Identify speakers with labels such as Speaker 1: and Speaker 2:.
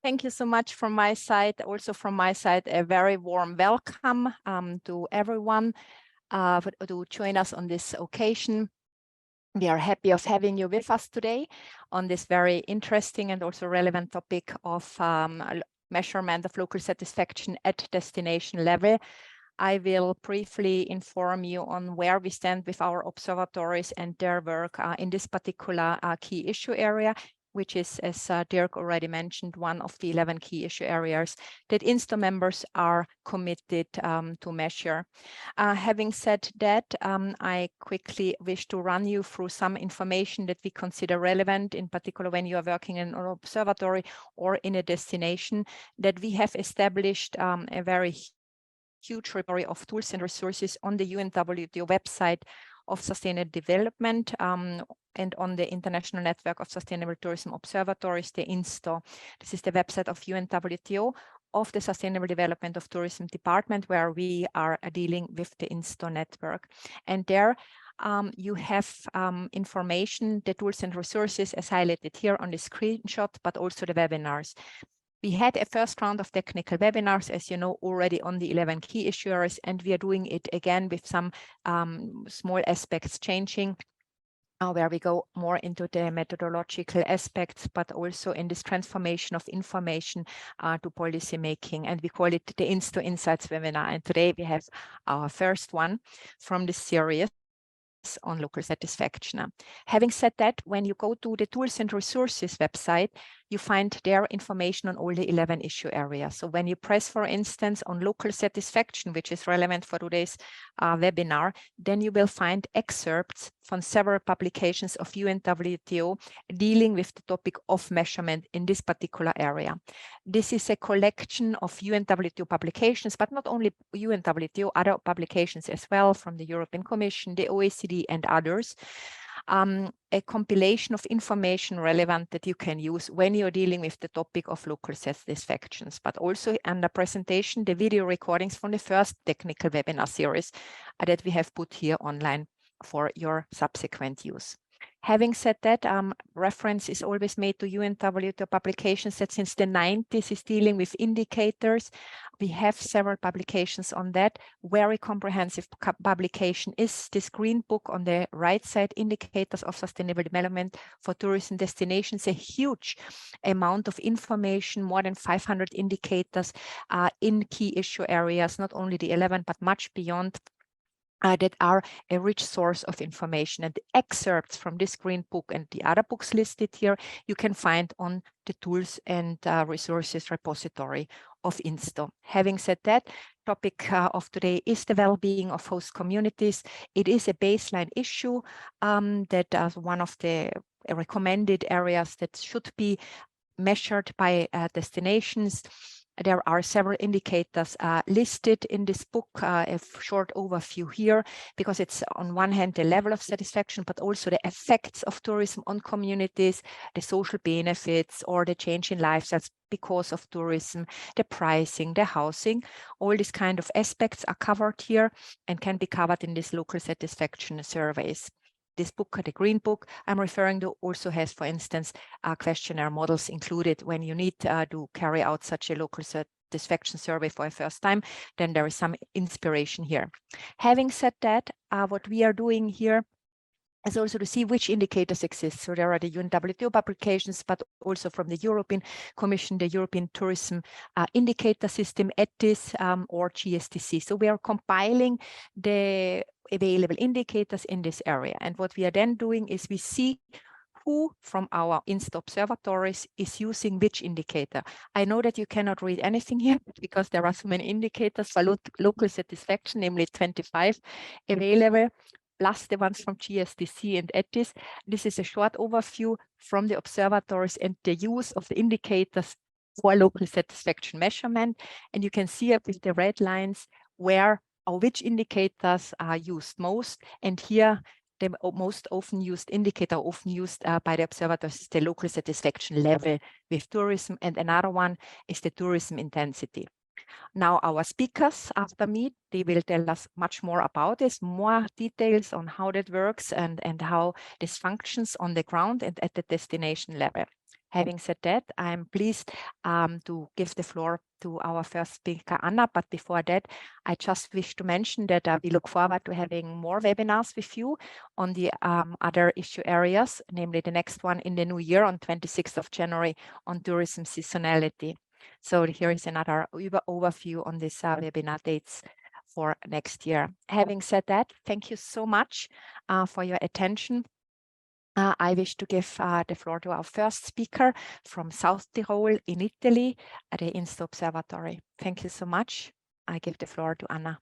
Speaker 1: Thank you so much from my side. Also from my side, a very warm welcome to everyone to join us on this occasion. We are happy of having you with us today on this very interesting and also relevant topic of measurement of local satisfaction at destination level. I will briefly inform you on where we stand with our observatories and their work in this particular key issue area, which is, as Dirk already mentioned, one of the 11 key issue areas that INSTO members are committed to measure. Having said that, I quickly wish to run you through some information that we consider relevant, in particular when you are working in an observatory or in a destination, that we have established a very huge repository of tools and resources on the UNWTO website of Sustainable Development and on the International Network of Sustainable Tourism Observatories, the INSTO. This is the website of UNWTO of the Sustainable Development of Tourism Department, where we are dealing with the INSTO network. And there you have information, the tools and resources as highlighted here on the screenshot, but also the webinars. We had a first round of technical webinars, as you know, already on the 11 key issuers, and we are doing it again with some small aspects changing, where we go more into the methodological aspects, but also in this transformation of information to policy making. And we call it the INSTO Insights webinar. And today we have our first one from this series on local satisfaction. Having said that, when you go to the Tools and Resources website, you find there information on all the 11 issue areas. So when you press, for instance, on local satisfaction, which is relevant for today's webinar, then you will find excerpts from several publications of UNWTO dealing with the topic of measurement in this particular area. This is a collection of UNWTO publications, but not only UNWTO, other publications as well from the European Commission, the OECD, and others. A compilation of information relevant that you can use when you're dealing with the topic of local satisfactions, but also under presentation, the video recordings from the first technical webinar series that we have put here online for your subsequent use. Having said that, reference is always made to UNWTO publications that since the 90s is dealing with indicators. We have several publications on that. Very comprehensive publication is this green book on the right side, Indicators of Sustainable Development for Tourism Destinations, a huge amount of information, more than 500 indicators in key issue areas, not only the 11, but much beyond. That are a rich source of information, and the excerpts from this green book and the other books listed here you can find on the Tools and Resources repository of INSTO. Having said that, topic of today is the well-being of host communities. It is a baseline issue that one of the recommended areas that should be measured by destinations. There are several indicators listed in this book, a short overview here, because it's on one hand the level of satisfaction, but also the effects of tourism on communities, the social benefits or the change in lifestyles because of tourism, the pricing, the housing. All these kind of aspects are covered here and can be covered in these local satisfaction surveys. This book, the green book I'm referring to, also has, for instance, questionnaire models included when you need to carry out such a local satisfaction survey for a first time. Then there is some inspiration here. Having said that, what we are doing here is also to see which indicators exist. So there are the UNWTO publications, but also from the European Commission, the European Tourism Indicator System, ETIS, or GSTC. So we are compiling the available indicators in this area. And what we are then doing is we see who from our INSTO observatories is using which indicator. I know that you cannot read anything here because there are so many indicators for local satisfaction, namely 25 available, plus the ones from GSTC and ETIS. This is a short overview from the observatories and the use of the indicators for local satisfaction measurement. And you can see up with the red lines where or which indicators are used most. And here, the most often used indicator, often used by the observatories, is the local satisfaction level with tourism. And another one is the tourism intensity. Now our speakers after me, they will tell us much more about this, more details on how that works and how this functions on the ground and at the destination level. Having said that, I'm pleased to give the floor to our first speaker, Anna. But before that, I just wish to mention that we look forward to having more webinars with you on the other issue areas, namely the next one in the new year on 26th of January on tourism seasonality. So here is another overview on this webinar dates for next year. Having said that, thank you so much for your attention. I wish to give the floor to our first speaker from South Tyrol in Italy at the INSTO Observatory. Thank you so much. I give the floor to Anna.